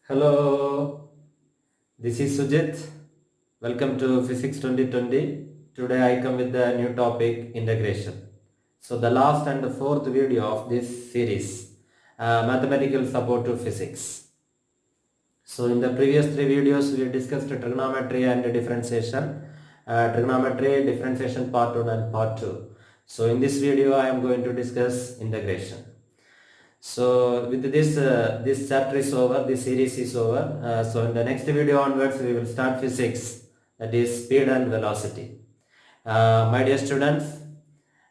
Hello, this is Sujit. Welcome to Physics 2020. Today I come with the new topic integration. So the last and the fourth video of this series, mathematical support to physics. So in the previous three videos we discussed trigonometry and differentiation, differentiation part 1 and part 2. So in this video I am going to discuss integration. So with this chapter is over, this series is over. So in the next video onwards we will start physics, that is speed and velocity. My dear students,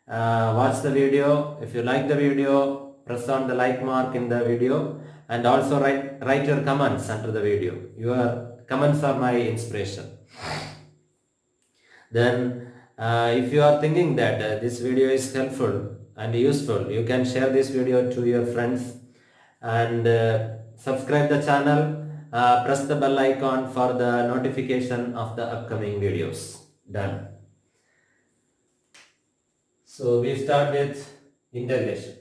watch the video. If you like the video, press on the like mark in the video, and also write your comments under the video. Your comments are my inspiration. Then if you are thinking that this video is helpful and useful, you can share this video to your friends and subscribe the channel. Press the bell icon for the notification of the upcoming videos. Done. So we start with integration.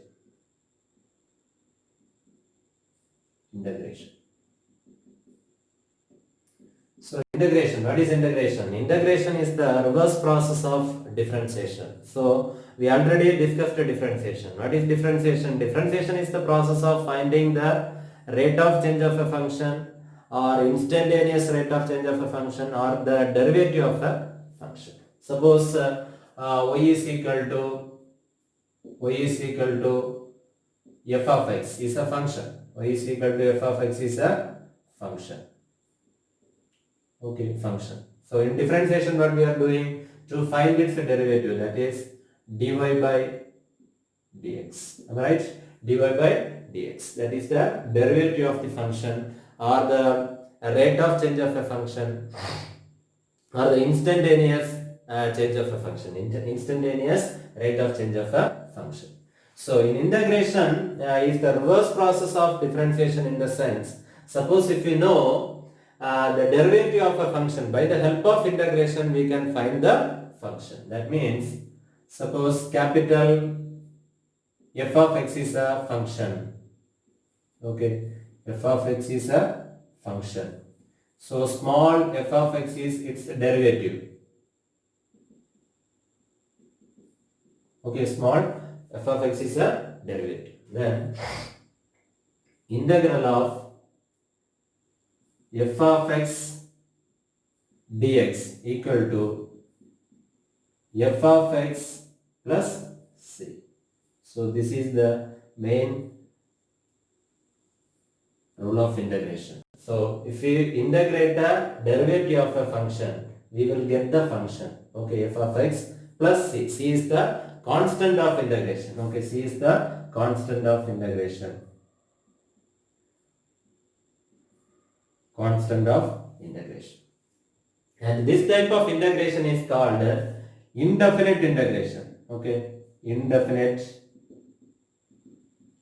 So integration, what is integration? Integration is the reverse process of differentiation. So we already discussed differentiation. What is differentiation? Differentiation is the process of finding the rate of change of a function or instantaneous rate of change of a function or the derivative of a function. Suppose y is equal to f of x is a function. Y is equal to f of x is a function. Okay, function. So in differentiation what we are doing to find its derivative, that is dy by dx, right? Dy by dx, that is the derivative of the function or the rate of change of a function or the instantaneous change of a function, instantaneous rate of change of a function. So in integration is the reverse process of differentiation in the sense, suppose if we know the derivative of a function, by the help of integration we can find the function. That means suppose capital f of x is a function. Okay, f of x is a function. So small f of x is its derivative. Okay, small f of x is a derivative. Then integral of f of x dx equal to f of x plus c. So this is the main rule of integration. So if we integrate the derivative of a function, we will get the function. Okay, f of x plus c. C is the constant of integration. Okay, c is the constant of integration. Constant of integration. And this type of integration is called indefinite integration. Okay, indefinite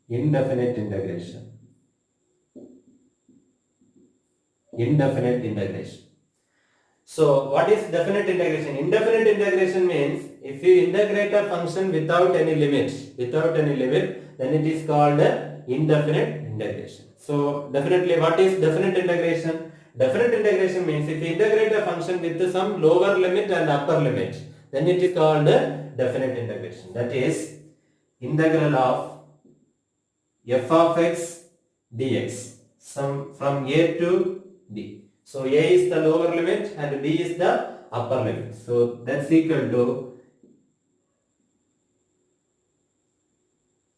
integration. Indefinite integration. So what is definite integration? Indefinite integration means if you integrate a function without any limit, then it is called indefinite integration. So definitely, what is definite integration? Definite integration means if you integrate a function with some lower limit and upper limit, then it is called definite integration. That is integral of f of x dx from a to d. So a is the lower limit and d is the upper limit. So that's equal to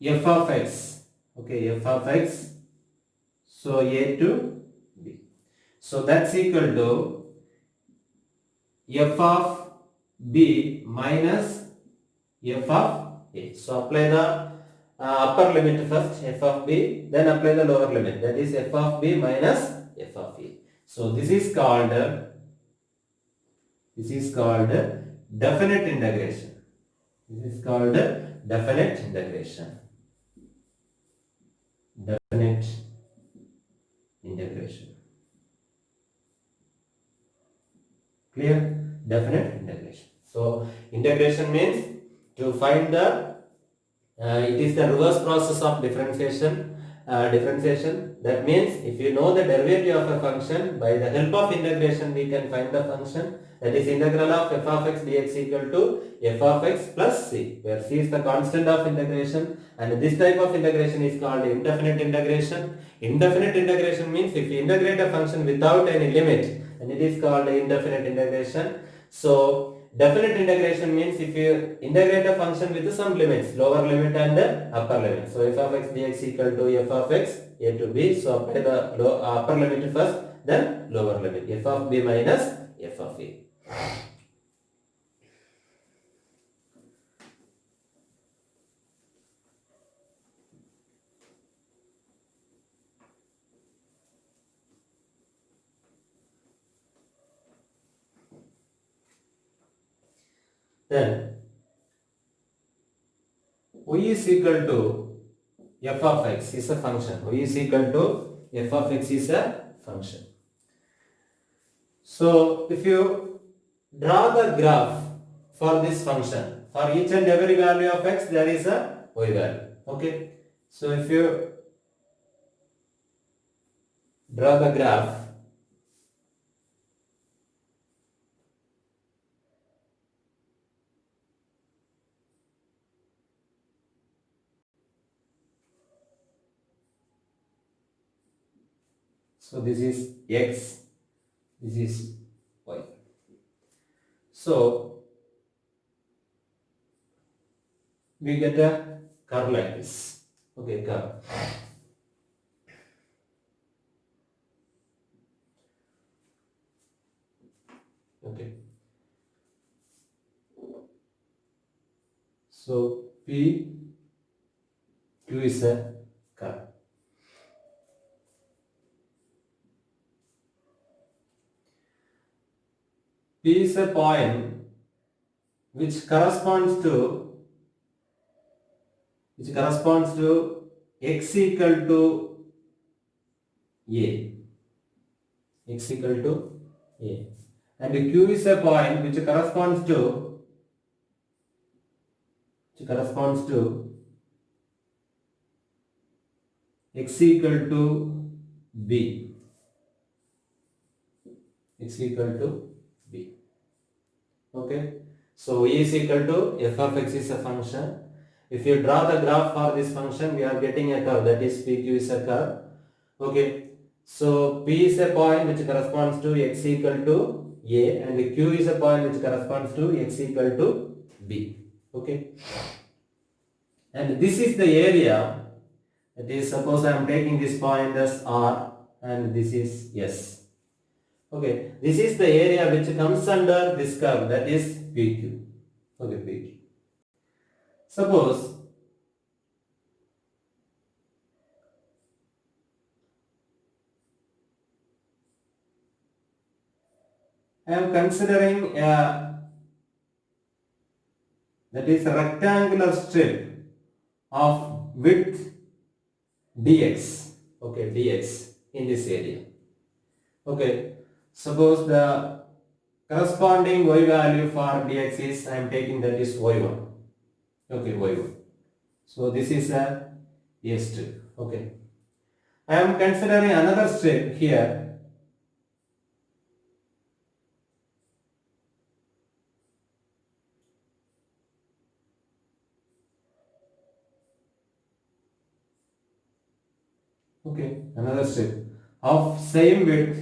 f of x. Okay, f of x. So a to b. So that's equal to f of b minus f of a. So apply the upper limit first, f of b, then apply the lower limit, that is f of b minus f of a. So this is called definite integration. This is called definite integration. Definite integration. Clear? Definite integration. So integration means to find the it is the reverse process of differentiation. differentiation. That means if you know the derivative of a function, by the help of integration we can find the function. That is integral of f of x dx equal to f of x plus c, where c is the constant of integration, and this type of integration is called indefinite integration. Indefinite integration means if you integrate a function without any limit, and it is called indefinite integration. So definite integration means if you integrate a function with some limits, lower limit and upper limit. So f of x dx equal to f of x a to b. So apply the upper limit first, then lower limit, f of b minus f of a. Then y is equal to f of x is a function. Y is equal to f of x is a function. So if you draw the graph for this function, for each and every value of x there is a y value. Okay. So if you draw the graph, so this is x, this is y. So we get a curve like this. Okay, curve. Okay. So P Q is a curve. P is a point which corresponds to x equal to a. X equal to a. And Q is a point which corresponds to x equal to b. X equal to b. Okay. So y is equal to f of x is a function. If you draw the graph for this function, we are getting a curve, that is PQ is a curve. Okay. So P is a point which corresponds to x equal to a, and Q is a point which corresponds to x equal to b. Okay. And this is the area. That is, suppose I am taking this point as R and this is S. Okay, this is the area which comes under this curve, that is PQ. Okay, PQ. Suppose I am considering a rectangular strip of width dx. Okay, dx in this area. Okay, suppose the corresponding y value for dx is, I am taking that is y1. Okay, y1. So this is a strip. Okay, I am considering another strip here. Okay, another strip of same width,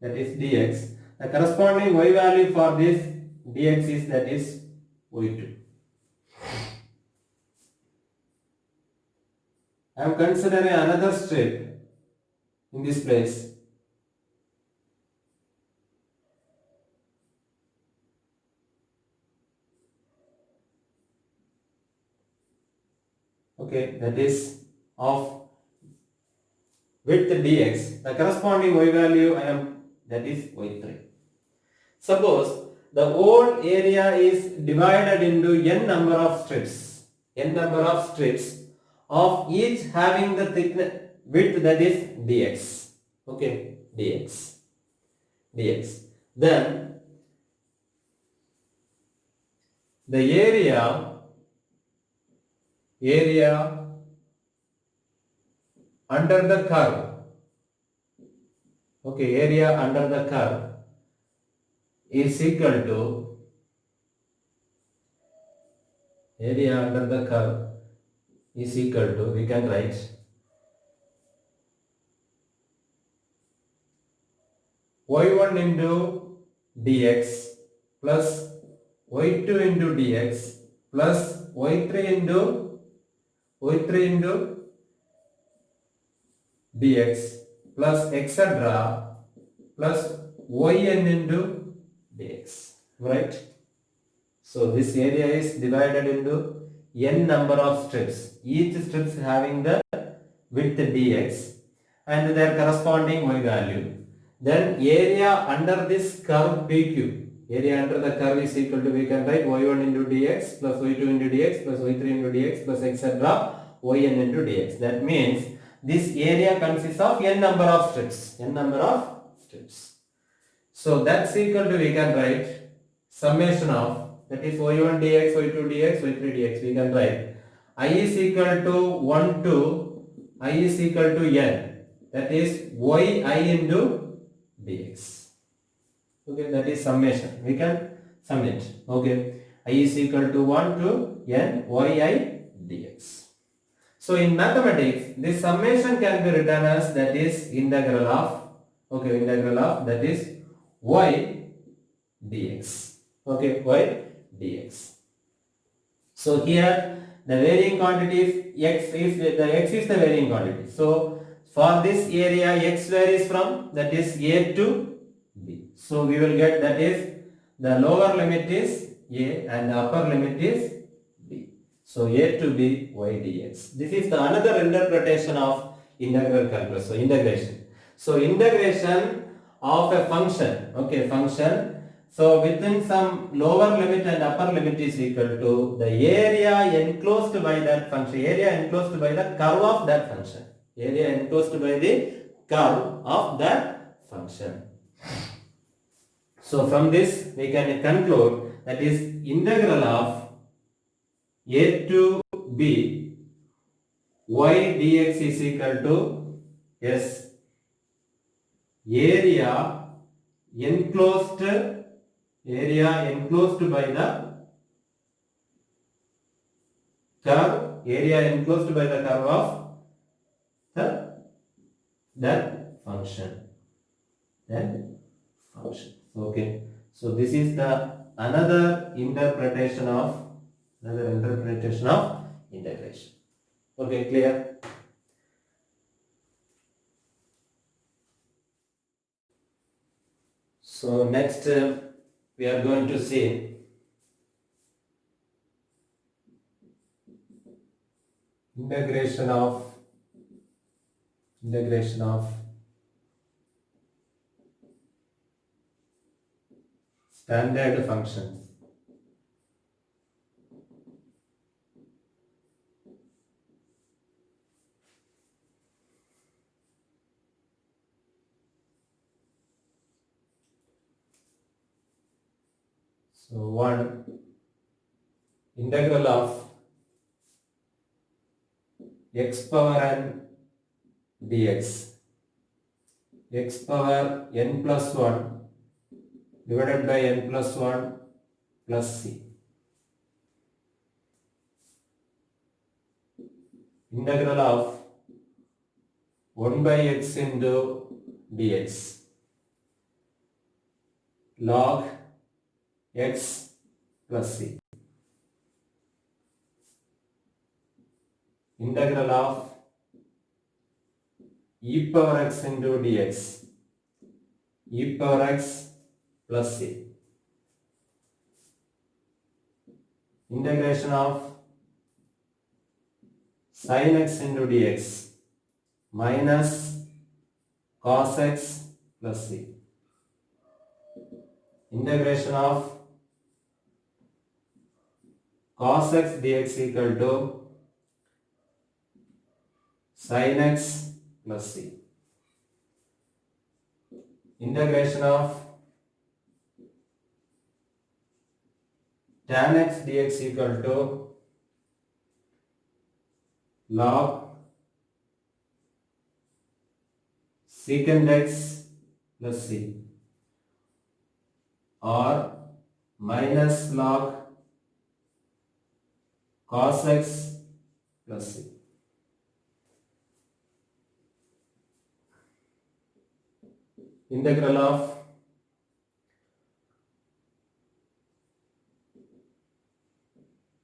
that is dx. The corresponding y value for this dx is, that is y2. I am considering another strip in this place. Okay, that is of width dx. The corresponding y value that is y3. Suppose the whole area is divided into n number of strips. N number of strips of each having the thickness width, that is dx. Okay, dx. Then the area under the curve, okay, area under the curve is equal to area under the curve is equal to, we can write y1 into dx plus y2 into dx plus y3 into dx plus etc plus yn into dx, right? So this area is divided into n number of strips, each strips having the width dx and their corresponding y value. Then area under this curve PQ, area under the curve is equal to, we can write y1 into dx plus y2 into dx plus y3 into dx plus etc yn into dx. That means this area consists of n number of strips, n number of strips. So that's equal to, we can write summation of, that is y1 dx, y2 dx, y3 dx. We can write I is equal to 1 to I is equal to n, that is yi into dx. Okay, that is summation. We can sum it. Okay, I is equal to 1 to n yi dx. So in mathematics, this summation can be written as, that is integral of, okay, integral of, that is y dx. Okay, y dx. So here the varying quantity is x, is the x is the varying quantity. So for this area x varies from, that is a to b. So we will get, that is the lower limit is a and the upper limit is b. So a to b y dx. This is the another interpretation of integral calculus. So integration. So integration of a function, okay, function. So within some lower limit and upper limit is equal to the area enclosed by that function, area enclosed by the curve of that function, area enclosed by the curve of that function. So from this we can conclude, that is integral of a to b y dx is equal to, yes, area enclosed by the curve, area enclosed by the curve of that function. Okay. So this is the another interpretation of integration. Okay, clear? So next we are going to see integration of standard functions. So one, integral of x power n dx, x power n plus 1 divided by n plus 1 plus c. Integral of 1 by x into dx log x plus c. Integral of e power x into dx, e power x plus c. Integration of sin x into dx minus cos x plus c. Integration of cos x dx equal to sin x plus c. Integration of tan x dx equal to log secant x plus c or minus log cos x plus c. Integral of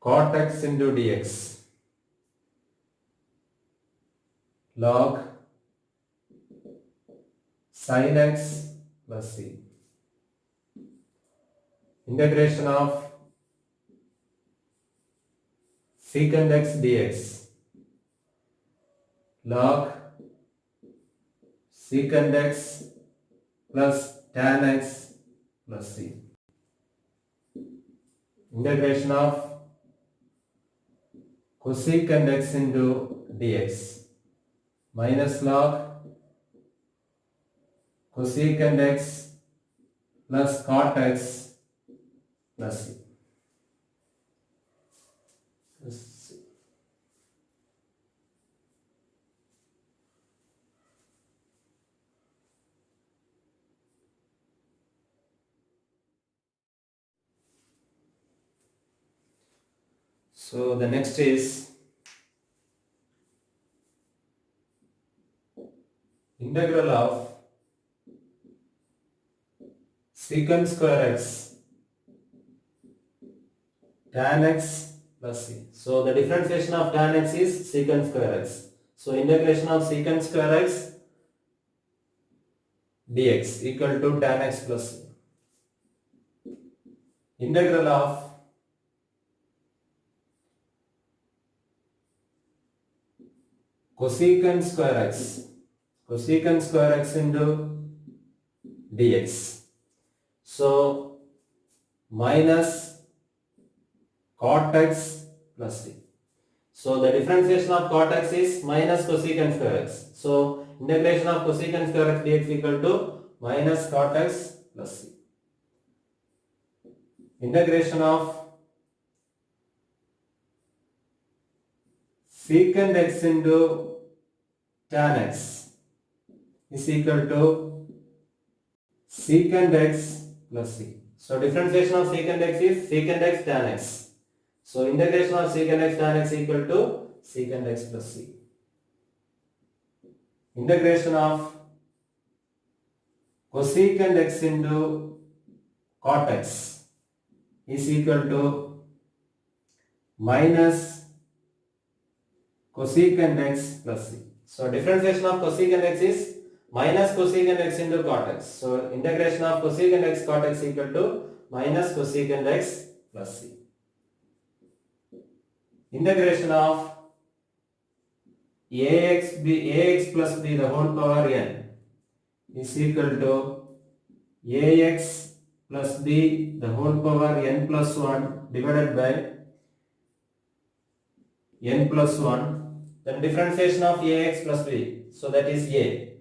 cot x into dx log sin x plus c. Integration of secant x dx log secant x plus tan x plus c. Integration of cosecant x into dx minus log cosecant x plus cot x plus c. So the next is integral of secant square x tan x plus c. So the differentiation of tan x is secant square x. So integration of secant square x dx equal to tan x plus c. Integral of cosecant square x into dx. So minus cot x plus c. So the differentiation of cot x is minus cosecant square x. So integration of cosecant square x dx equal to minus cot x plus c. Integration of secant x into tan x is equal to secant x plus c. So differentiation of secant x is secant x tan x. So integration of secant x tan x equal to secant x plus c. Integration of cosecant x into cot x is equal to minus cosecant x plus c. So differentiation of cosecant x is minus cosecant x into cot x. So integration of cosecant x cot x equal to minus cosecant x plus c. Integration of ax plus b the whole power n is equal to ax plus b the whole power n plus 1 divided by n plus 1. Then differentiation of ax plus b, so that is a.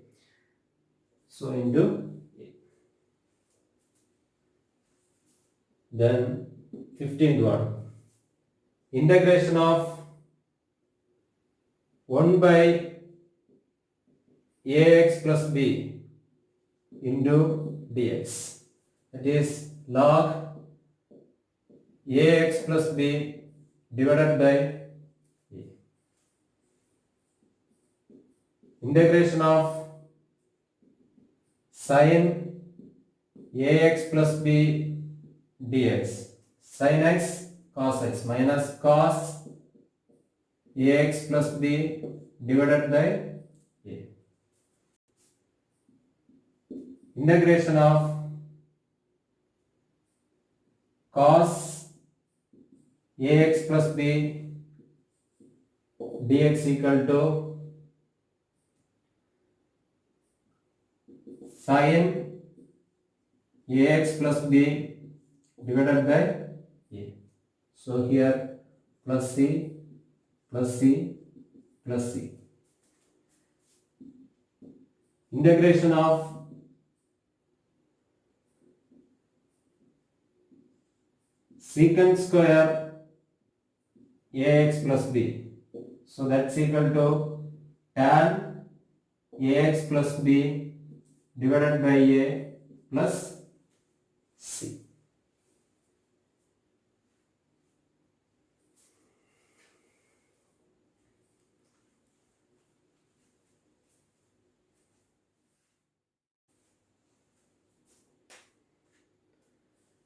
So into a. Then 15th one. Integration of 1 by ax plus b into dx. That is log ax plus b divided by a. Integration of sin ax plus b dx. Sin x cos x minus cos ax plus b divided by a. Integration of cos ax plus b dx equal to sin ax plus b divided by a. So here plus c plus c plus c. Integration of secant square ax plus b. So that's equal to tan ax plus b divided by a plus c.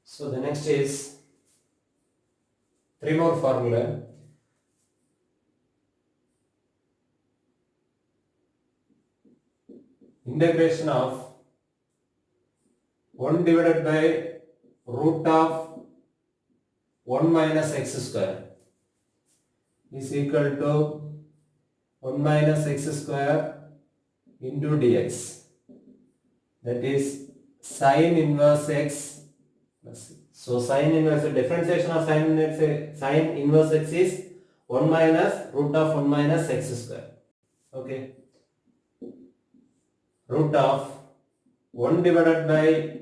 So the next is 3 more formula. Integration of 1 divided by root of 1 minus x square is equal to 1 minus x square into dx. That is sine inverse x plus c. So sine inverse, differentiation of sine inverse x is 1 minus root of 1 minus x square. Okay. Root of 1 divided by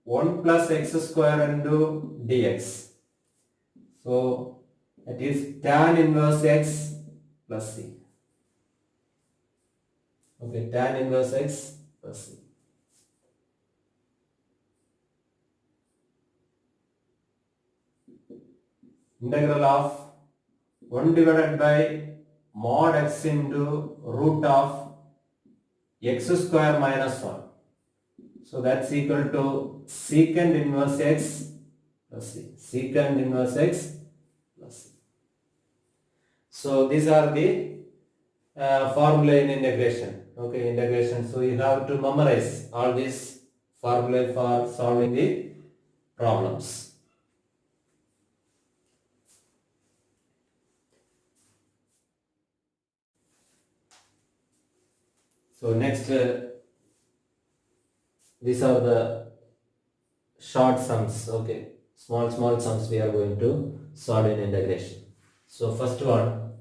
1 plus x square into dx. So that is tan inverse x plus c. Okay, tan inverse x plus c. Integral of 1 divided by mod x into root of x square minus 1. So that's equal to secant inverse x plus c. Secant inverse x plus c. So these are the formula in integration. Okay, integration. So you have to memorize all these formulae for solving the problems. So next, these are the short sums. Okay, small sums we are going to solve in integration. So first one,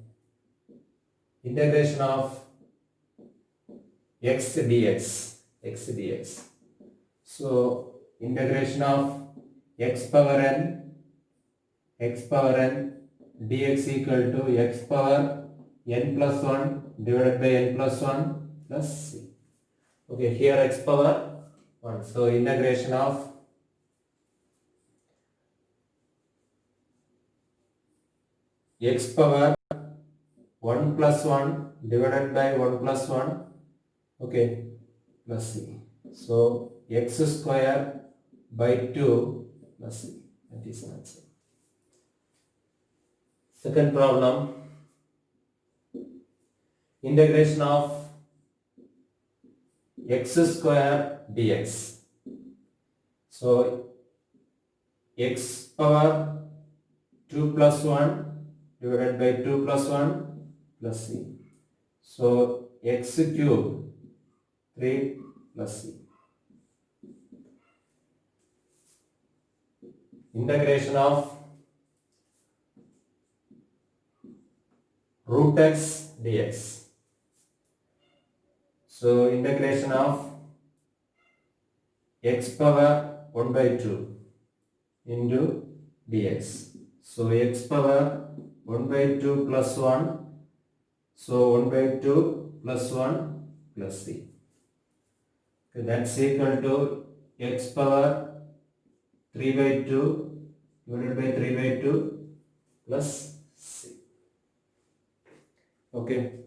integration of x dx. So integration of x power n dx equal to x power n plus 1 divided by n plus 1 plus c. Okay, here x power 1. So integration of x power 1 plus 1 divided by 1 plus 1, okay, plus c. So x square by 2 plus c. That is answer. Second problem, integration of x square dx. So x power 2 plus 1 divided by 2 plus 1 plus c. So x cube 3 plus c. Integration of root x dx. So integration of x power 1 by 2 into dx. So x power 1 by 2 plus 1. So 1 by 2 plus 1 plus c. Okay, that's equal to x power 3 by 2 divided by 3 by 2 plus c. Okay.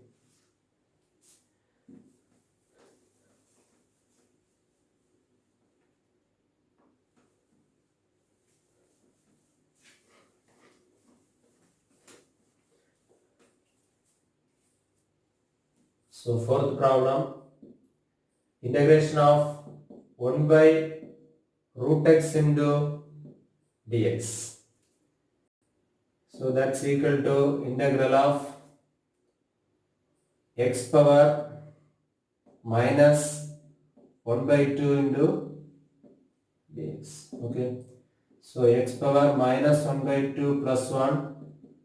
So fourth problem, integration of 1 by root x into dx. So that's equal to integral of x power minus 1 by 2 into dx. Okay. So x power minus 1 by 2 plus 1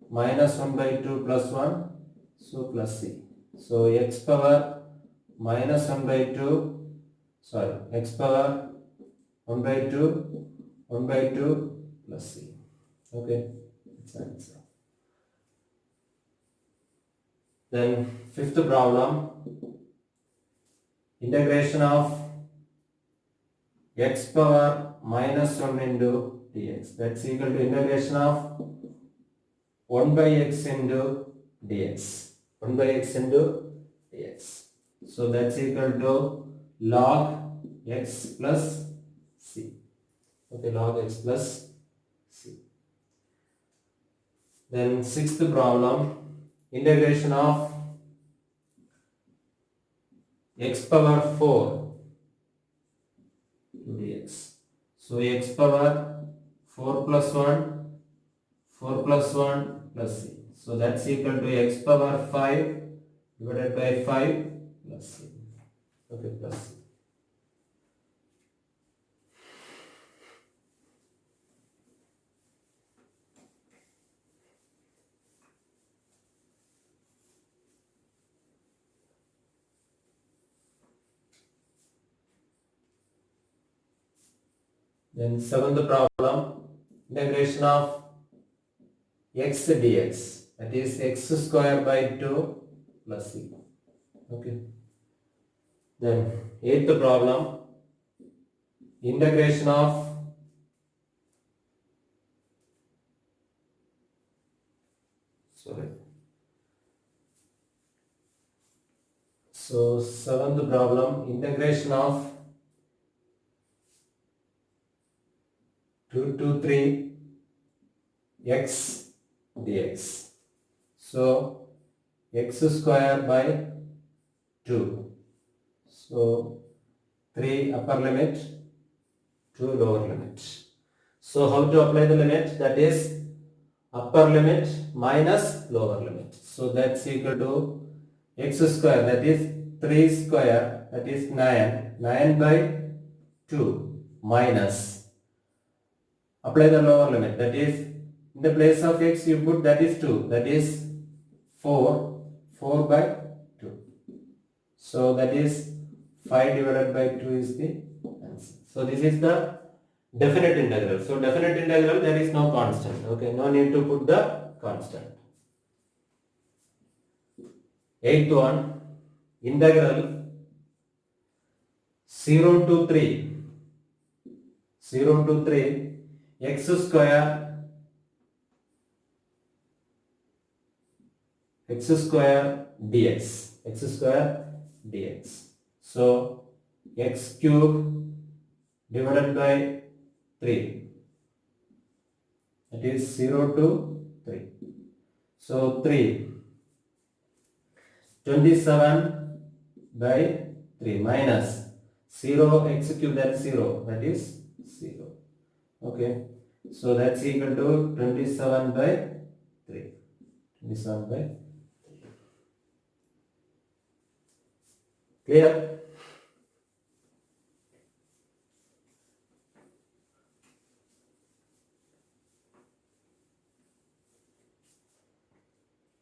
minus 1 by 2 plus 1, so plus c. So x power minus 1 by 2, sorry, x power 1 by 2 plus c. Okay, that's the answer. Then fifth problem, integration of x power minus 1 into dx. That's equal to integration of 1 by x into dx. 1 by x into dx. So that's equal to log x plus c. Okay, log x plus c. Then sixth problem, integration of x power 4 to dx. So x power 4 plus 1, 4 plus 1 plus c. So that's equal to x power 5 divided by 5 plus c. Okay, plus c. Then seventh problem, integration of x dx, that is x square by 2 plus c. Okay. Then eighth problem, integration of so seventh problem, integration of 2 to 3 x dx. So x square by 2. So 3 upper limit, 2 lower limit. So how to apply the limit? That is upper limit minus lower limit. So that's equal to x square, that is 3 square, that is 9. 9 by 2 minus, apply the lower limit, that is in the place of x you put that is 2, that is 4, 4 by 2. So that is 5 divided by 2 is the answer. So this is the definite integral. So definite integral, there is no constant. Okay, no need to put the constant. Eighth one, integral 0 to 3 x square dx. So x cube divided by 3, that is 0 to 3. So 27 by 3 minus 0 x cube, that is 0, that is 0. Okay, so that's equal to 27 by 3. 27 by 3. Clear?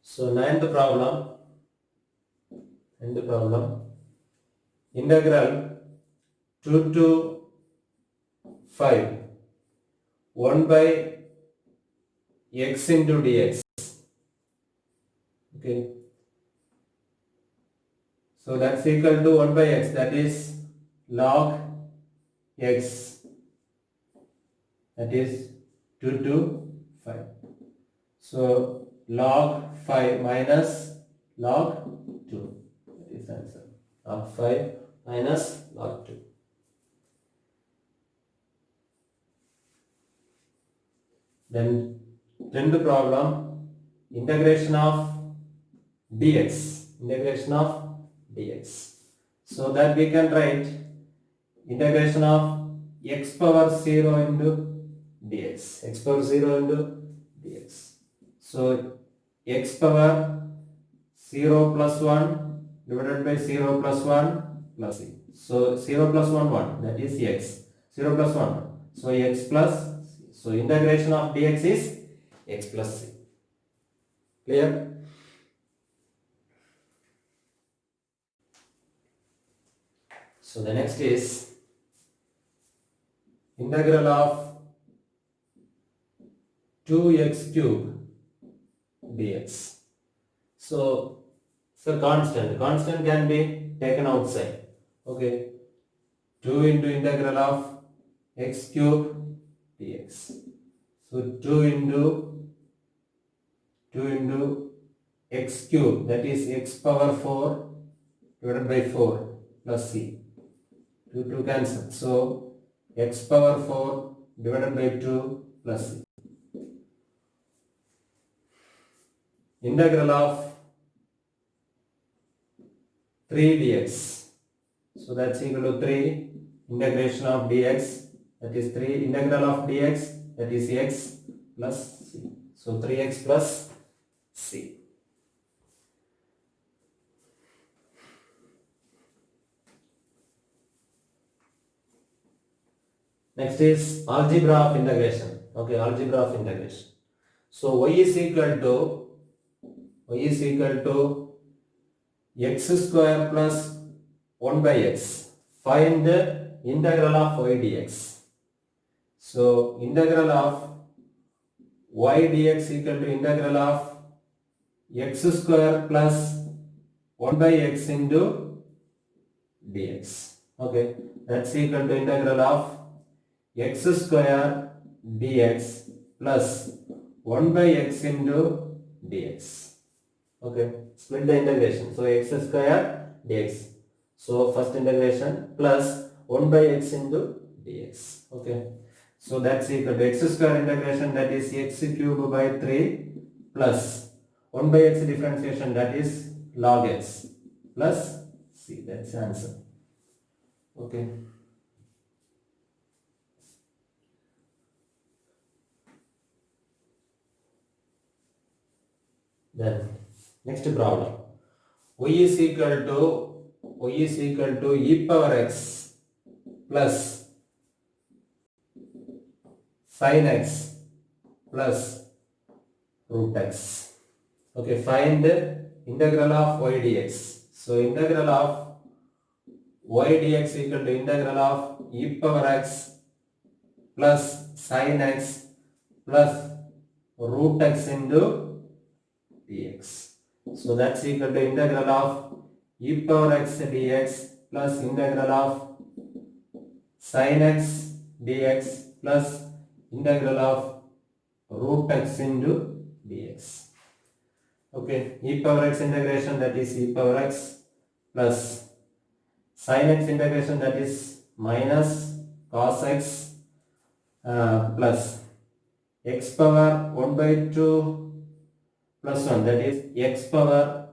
So ninth problem, integral 2 to 5 1 by x into dx. Okay, so that's equal to 1 by x, that is log x, that is 2 to 5. So log 5 minus log 2, that is answer. Log 5 minus log 2. Then 10th problem, integration of dx. So that we can write integration of x power 0 into dx. X power 0 into dx. So x power 0 plus 1 divided by 0 plus 1 plus c. So 0 plus 1, 1, that is x. 0 plus 1, so x plus c. So integration of dx is x plus c. Clear? So the next is integral of 2x cube dx. So constant can be taken outside. Okay, 2 into integral of x cube dx. So 2 into x cube, that is x power 4 divided by 4 plus c. 2 cancel. So x power 4 divided by 2 plus c. Integral of 3 dx. So that's equal to 3 integration of dx, that is 3 integral of dx, that is x plus c. So 3x plus c. Next is algebra of integration. Okay, algebra of integration. So y is equal to x square plus 1 by x. Find the integral of y dx. So integral of y dx equal to integral of x square plus 1 by x into dx. Okay, that's equal to integral of x square dx plus 1 by x into dx. Okay, split the integration. So x square dx. So first integration plus 1 by x into dx. Okay, so that's equal to x square integration, that is x cube by 3 plus 1 by x differentiation, that is log x plus c. That's the answer. Okay. Then next problem. y is equal to e power x plus sin x plus root x. Okay, find the integral of y dx. So integral of y dx equal to integral of e power x plus sin x plus root x into dx. So that's equal to integral of e power x dx plus integral of sin x dx plus integral of root x into dx. Okay, e power x integration, that is e power x plus sin x integration, that is minus cos x plus x power 1 by 2 plus 1, that is x power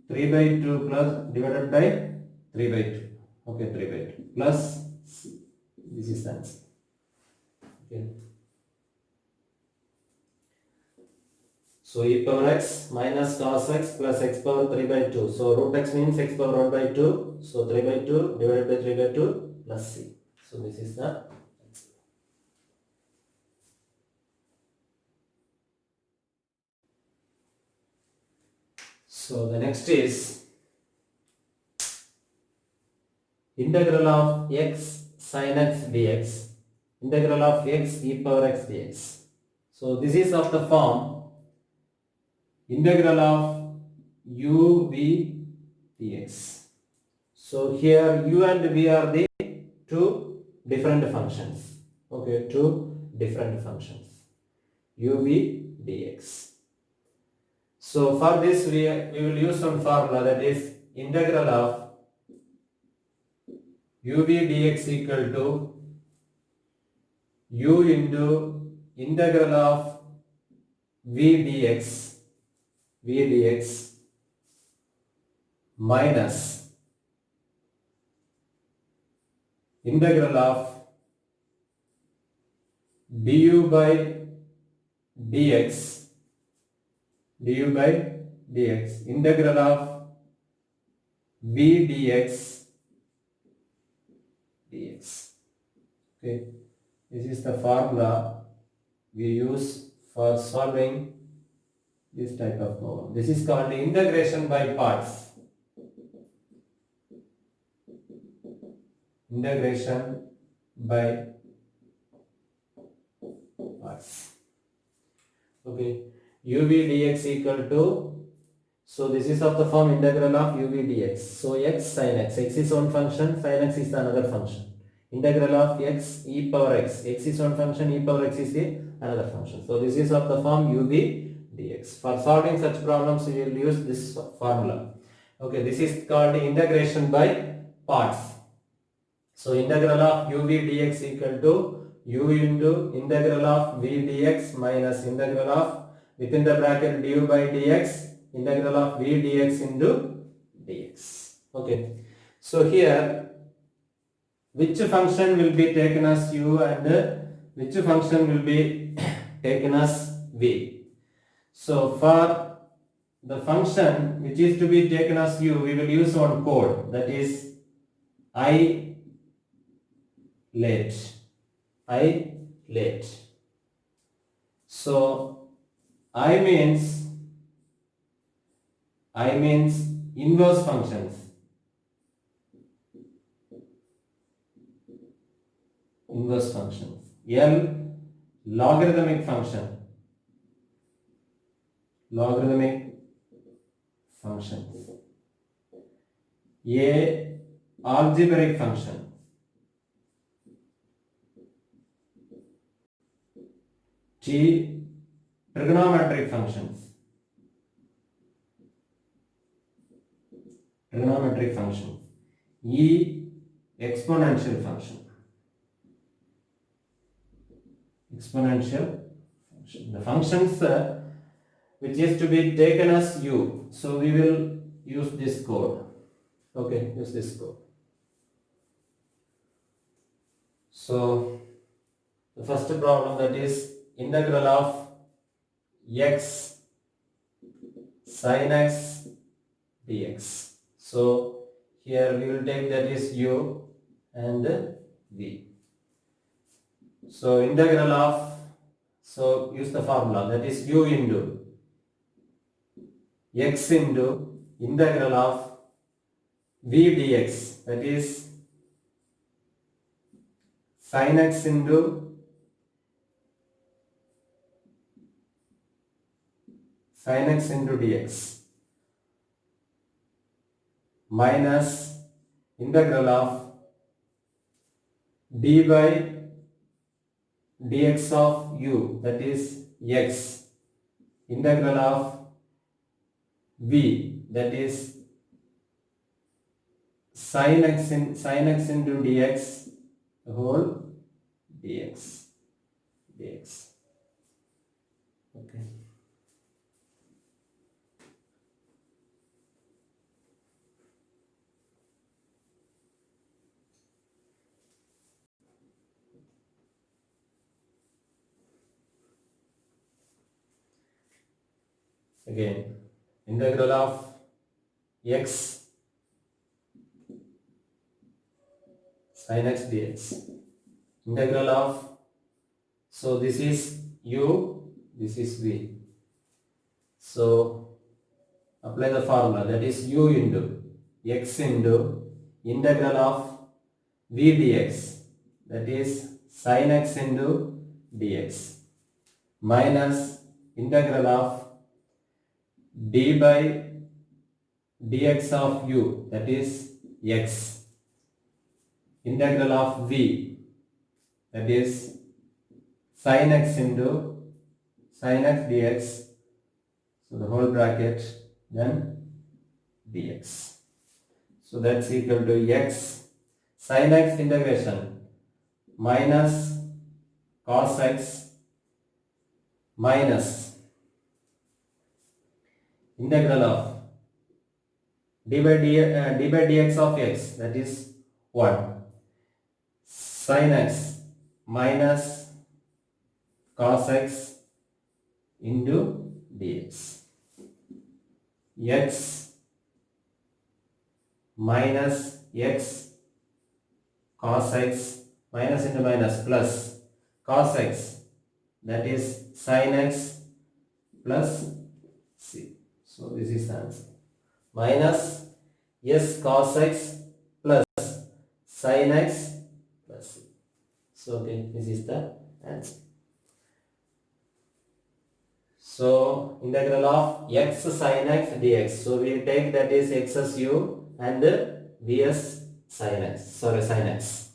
3 by 2 plus divided by 3 by 2. Okay, 3 by 2 plus c. This is the answer. Okay. So e power x minus cos x plus x power 3 by 2. So root x means x power 1 by 2. So 3 by 2 divided by 3 by 2 plus c. So this is the answer. So the next is integral of x sin x dx, integral of x e power x dx. So this is of the form integral of u v dx. So here u and v are the two different functions. Okay, two different functions, u v dx. So for this we will use some formula, that is integral of u v dx equal to u into integral of v dx minus integral of du by dx integral of v dx. Okay, this is the formula we use for solving this type of problem. This is called integration by parts. Integration by parts. Okay, u v dx equal to, so this is of the form integral of u v dx. So x sin x, x is one function, sin x is another function. Integral of x e power x. X is one function, e power x is the another function. So this is of the form uv dx. For solving such problems, we will use this formula. Okay, this is called integration by parts. So integral of uv dx equal to u into integral of v dx minus integral of, within the bracket, du by dx, integral of v dx into dx. Okay. So here, which function will be taken as u and which function will be taken as v? So for the function which is to be taken as u, we will use one code, that is I late. So I means inverse functions. L logarithmic function. A algebraic function. T trigonometric functions. E exponential function. The functions which is to be taken as u. So we will use this code. Okay, use this code. So the first problem, that is integral of x sin x dx. So here we will take, that is u and v. So integral of, so use the formula, that is u into x into integral of v dx, that is sin x into dx minus integral of d by dx of u, that is x, integral of v, that is sin x into dx, the whole dx. Okay. Again, integral of x sin x dx, integral of, so this is u, this is v. So apply the formula, that is u into x into integral of v dx, that is sin x into dx, minus integral of d by dx of u, that is x, integral of v, that is sin x into sin x dx, so the whole bracket, then dx. So that's equal to x sin x integration minus cos x minus integral of d by dx of x, that is 1, sin x minus cos x into dx, x minus x cos x, minus into minus plus cos x, that is sin x plus c. So this is the answer. Minus s cos x plus sin x plus c. So okay, this is the answer. So integral of x sin x dx. So we will take, that is x as u and v as sin x.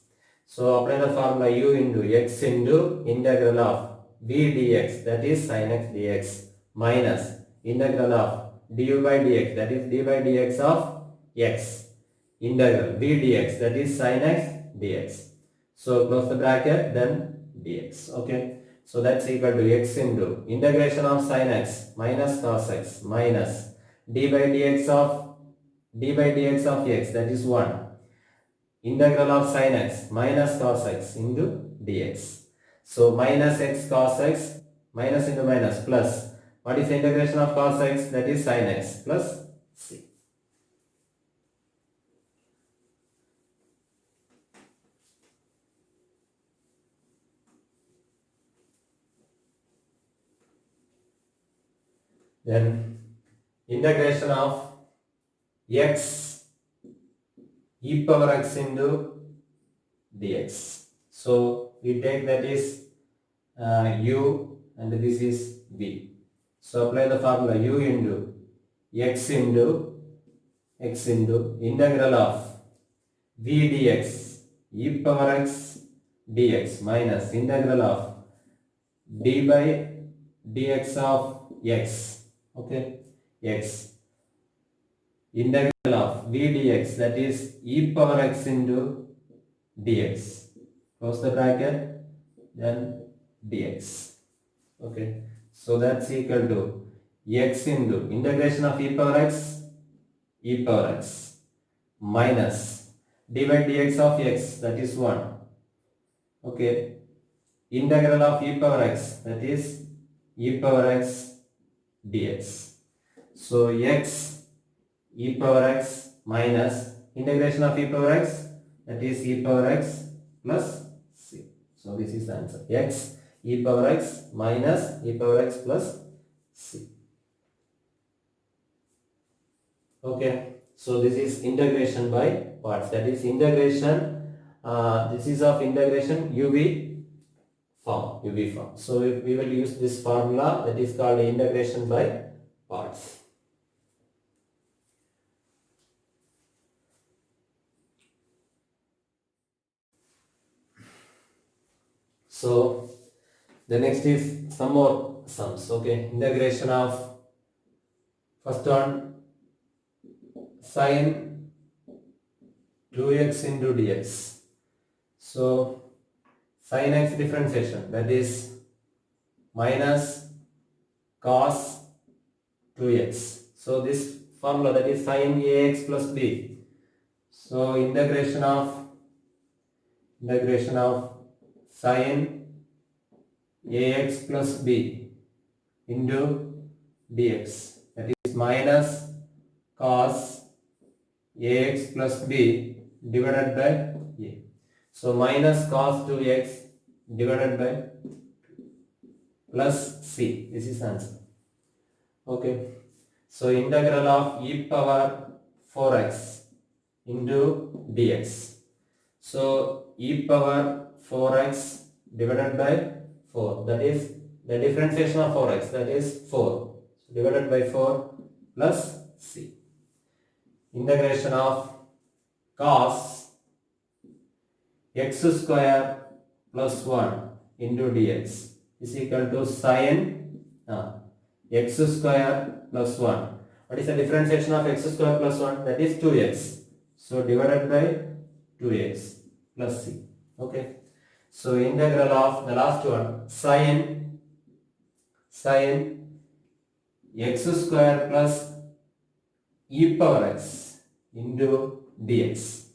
So apply the formula u into x into integral of v dx, that is sin x dx, minus integral of du by dx, that is d by dx of x, integral v dx, that is sin x dx. So close the bracket, then dx. Okay. So that's equal to x into integration of sin x minus cos x minus d by dx of x, that is 1, integral of sin x minus cos x into dx. So minus x cos x, minus into minus, plus. What is the integration of cos x? That is sin x plus c. Then integration of x e power x into dx. So we take that is u and this is v. So apply the formula u into x into integral of v dx e power x dx minus integral of d by dx of x. Okay, x, integral of v dx, that is e power x into dx, close the bracket, then dx. Okay, so that's equal to x into integration of e power x minus d by dx of x, that is 1. Okay, integral of e power x, that is e power x dx. So x e power x minus integration of e power x, that is e power x plus c. So this is the answer, x e power x minus e power x plus c. Okay, so this is integration by parts, that is integration, this is of integration UV form. So we will use this formula, that is called integration by parts. So the next is some more sums. Okay, integration of first one sin 2x into dx. So sin x differentiation, that is minus cos 2x. So this formula, that is sin ax plus b. So integration of sin ax plus b into dx, that is minus cos ax plus b divided by a. So minus cos 2x divided by plus c. This is the answer. Okay. So integral of e power 4x into dx. So e power 4x divided by 4, that is the differentiation of 4x, that is 4, so divided by 4 plus c. Integration of cos x square plus 1 into dx is equal to sin x square plus 1. What is the differentiation of x square plus 1? That is 2x. So divided by 2x plus c. Okay. So integral of the last one, sin x square plus e power x into dx.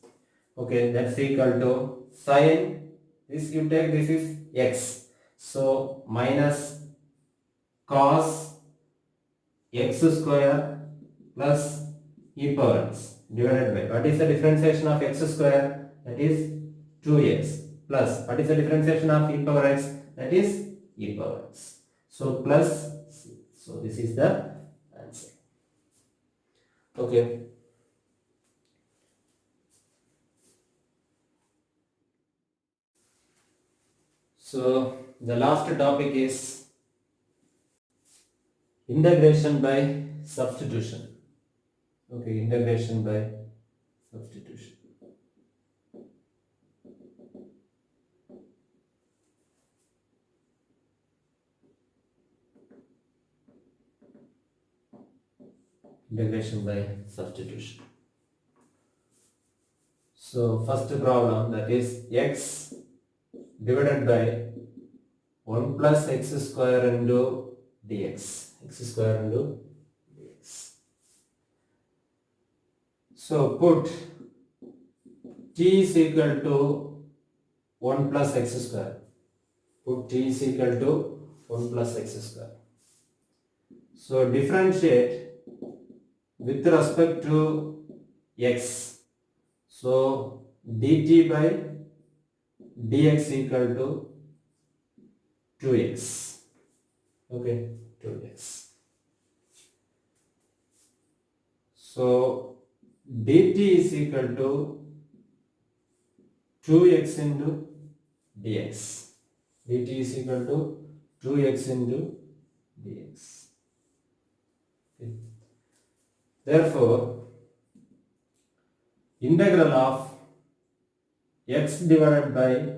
Okay, that's equal to sin, this you take, this is x. So minus cos x square plus e power x divided by, what is the differentiation of x square? That is 2x, plus what is the differentiation of e power x? That is e power x. So plus c. So this is the answer. Okay. So the last topic is integration by substitution. Okay, integration by substitution. integration by substitution. So first problem, that is x divided by 1 plus x square into dx. X square into dx. So put t is equal to 1 plus x square. Put t is equal to 1 plus x square. So differentiate with respect to x. So dt by dx equal to 2x. Okay, 2x. So dt is equal to 2x into dx. dt is equal to 2x into dx. Okay. Therefore, integral of x divided by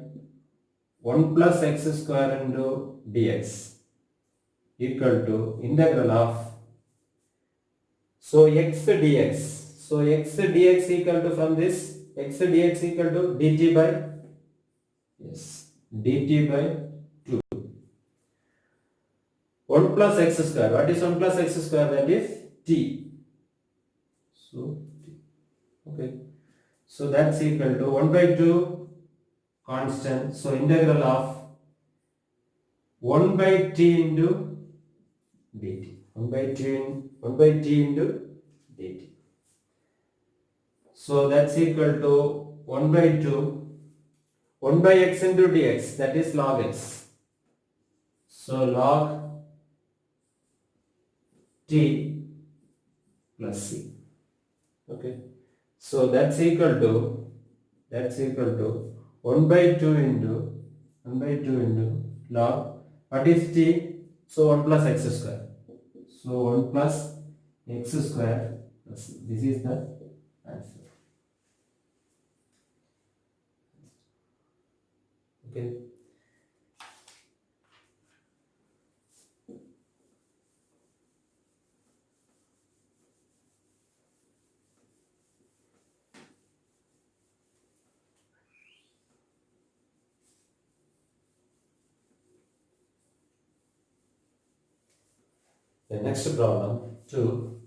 1 plus x square into dx equal to integral of, so x dx. So x dx equal to, from this, x dx equal to dt by, yes, dt by 2. 1 plus x square. What is 1 plus x square? That is t. So t. Okay. So that's equal to 1 by 2 constant. So integral of 1 by t into dt. 1 by t into dt. So that's equal to 1 by 2, 1 by x into dx, that is log x. So log t plus c. Okay. So that's equal to 1 by 2 into log, what is t? So 1 plus x square. So 1 plus x square plus c. This is the answer. Okay. The next problem 2.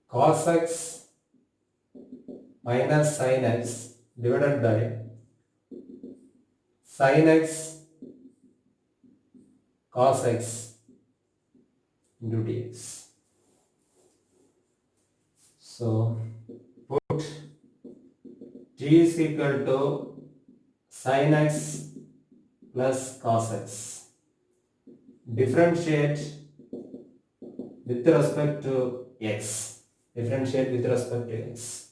Cos x minus sin x divided by sin x cos x into dx. So put t is equal to sin x plus cos x. Differentiate with respect to x. Differentiate with respect to x.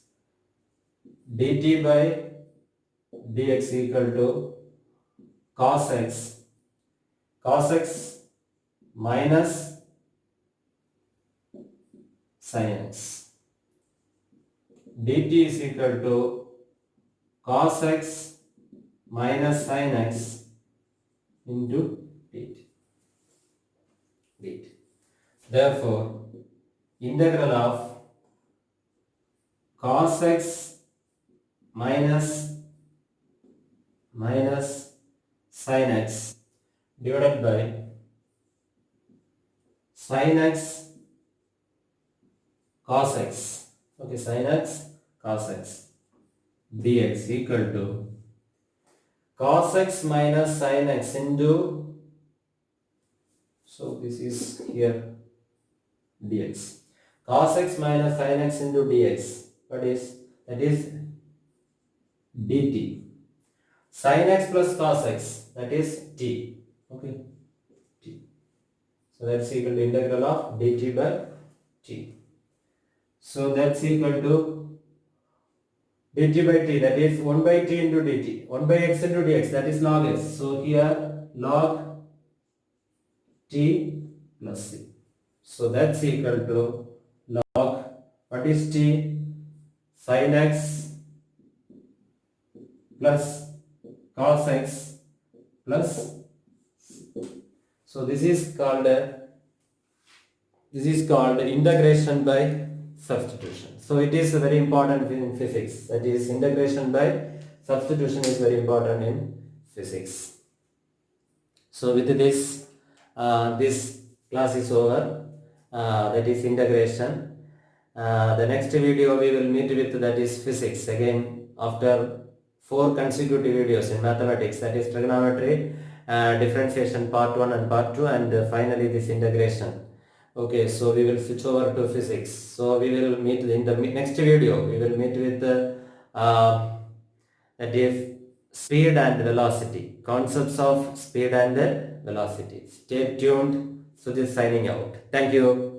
dt by dx equal to cos x minus sin x. dt is equal to cos x minus sin x into dt. Therefore, integral of cos x minus sin x divided by sin x cos x. Okay, sin x cos x dx equal to cos x minus sin x into, so this is here dx. Cos x minus sin x into dx. What is that? Is dt. Sin x plus cos x, that is t. Okay, t. So that's equal to integral of dt by t. So that's equal to dt by t, that is 1 by t into dt. 1 by x into dx, that is log x. So here log t plus c. So that's equal to log, what is t? Sin x plus cos x plus c. So this is called integration by substitution. So it is very important in physics. That is, integration by substitution is very important in physics. So with this, this class is over. That is integration. The next video we will meet with, that is physics. Again, after 4 consecutive videos in mathematics, that is trigonometry, differentiation part 1 and part 2, and finally this integration. Okay, so we will switch over to physics. So we will meet in the next video. We will meet with that is speed and velocity, concepts of speed and velocity. Stay tuned. So this signing out. Thank you.